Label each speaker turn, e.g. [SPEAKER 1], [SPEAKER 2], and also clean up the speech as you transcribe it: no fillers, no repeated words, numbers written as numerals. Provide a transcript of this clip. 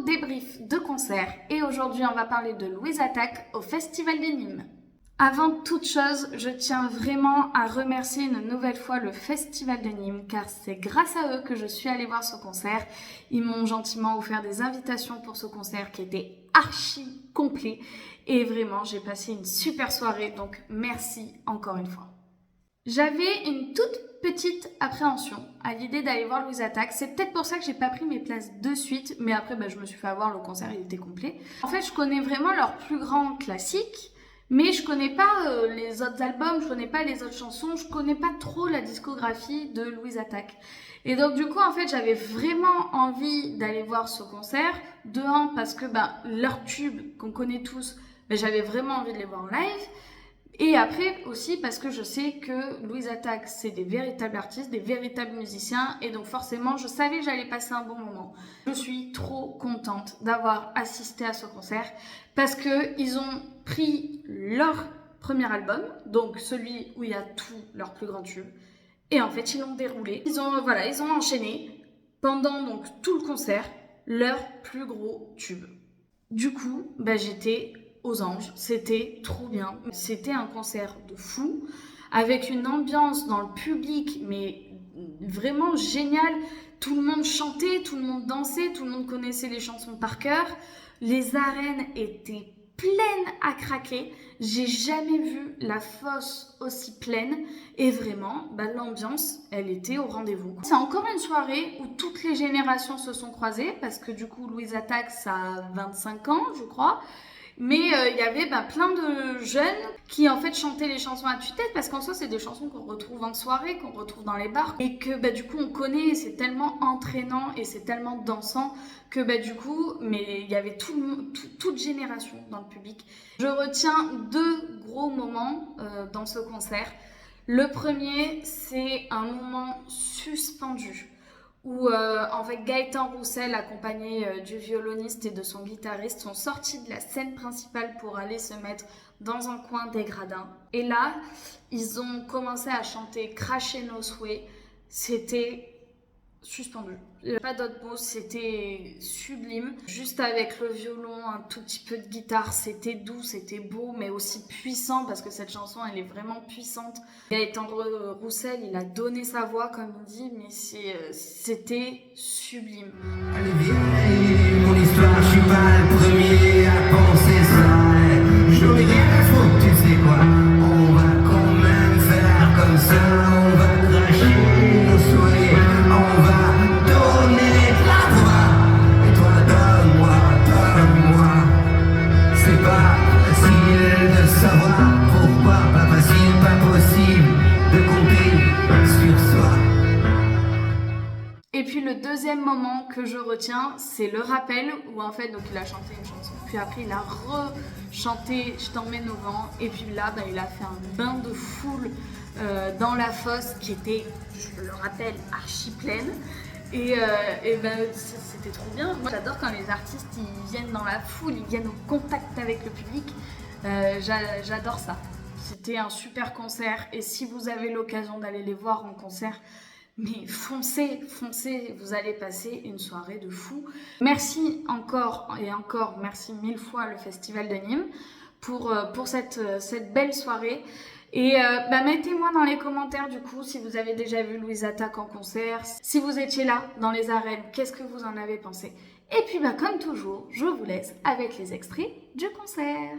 [SPEAKER 1] débrief de concert et aujourd'hui on va parler de Louise Attaque au Festival de Nîmes. Avant toute chose, je tiens vraiment à remercier une nouvelle fois le Festival de Nîmes car c'est grâce à eux que je suis allée voir ce concert. Ils m'ont gentiment offert des invitations pour ce concert qui était archi complet et vraiment j'ai passé une super soirée, donc merci encore une fois. J'avais une toute petite appréhension à l'idée d'aller voir Louise Attaque. C'est peut-être pour ça que j'ai pas pris mes places de suite, mais après je me suis fait avoir, le concert il était complet. En fait, je connais vraiment leurs plus grands classiques, mais je connais pas les autres albums, je connais pas les autres chansons, je connais pas trop la discographie de Louise Attaque. Et donc du coup, en fait, j'avais vraiment envie d'aller voir ce concert. De un, parce que leurs tubes qu'on connaît tous, j'avais vraiment envie de les voir en live. Et après aussi parce que je sais que Louise Attaque, c'est des véritables artistes, des véritables musiciens. Et donc forcément, je savais que j'allais passer un bon moment. Je suis trop contente d'avoir assisté à ce concert parce qu'ils ont pris leur premier album, donc celui où il y a tous leurs plus grands tubes. Et en fait, ils l'ont déroulé. Ils ont enchaîné pendant donc tout le concert leurs plus gros tubes. Du coup, j'étais aux anges, c'était trop bien. C'était un concert de fou, avec une ambiance dans le public, mais vraiment géniale. Tout le monde chantait, tout le monde dansait, tout le monde connaissait les chansons par cœur. Les arènes étaient pleines à craquer. J'ai jamais vu la fosse aussi pleine et vraiment, l'ambiance, elle était au rendez-vous. C'est encore une soirée où toutes les générations se sont croisées parce que du coup, Louise Attaque, ça a 25 ans, je crois. Mais il y avait plein de jeunes qui en fait chantaient les chansons à tue-tête parce qu'en soi c'est des chansons qu'on retrouve en soirée, qu'on retrouve dans les bars et que du coup on connaît, c'est tellement entraînant et c'est tellement dansant que du coup, mais il y avait toute génération dans le public. Je retiens deux gros moments dans ce concert. Le premier, c'est un moment suspendu où en fait Gaëtan Roussel accompagné du violoniste et de son guitariste sont sortis de la scène principale pour aller se mettre dans un coin des gradins. Et là, ils ont commencé à chanter Cracher nos souhaits. C'était suspendu. Pas d'autres mots, c'était sublime. Juste avec le violon, un tout petit peu de guitare, c'était doux, c'était beau, mais aussi puissant parce que cette chanson, elle est vraiment puissante. Gaëtan Roussel, il a donné sa voix, comme il dit, mais c'était sublime.
[SPEAKER 2] Elle est vieille, mon histoire, je suis pas le premier à penser ça. J'en ai rien à foutre, tu sais quoi. On va quand même faire comme ça, on va cracher nos souhaits, on va donner de la voix. Et toi, donne-moi. C'est pas facile de savoir pourquoi, pas facile, pas possible de compter sur soi.
[SPEAKER 1] Et puis le deuxième moment que je retiens, c'est le rappel où en fait donc il a chanté une chanson, puis après il a rechanté Je t'emmène au vent, et puis là il a fait un bain de foule dans la fosse qui était, je le rappelle, archi pleine. Et c'était trop bien. Moi j'adore quand les artistes ils viennent dans la foule, ils viennent au contact avec le public. J'adore ça. C'était un super concert et si vous avez l'occasion d'aller les voir en concert, mais foncez, vous allez passer une soirée de fou. Merci encore et encore, merci mille fois le Festival de Nîmes pour cette belle soirée. Et mettez-moi dans les commentaires du coup si vous avez déjà vu Louise Attaque en concert, si vous étiez là dans les arènes, qu'est-ce que vous en avez pensé. Et puis comme toujours, je vous laisse avec les extraits du concert.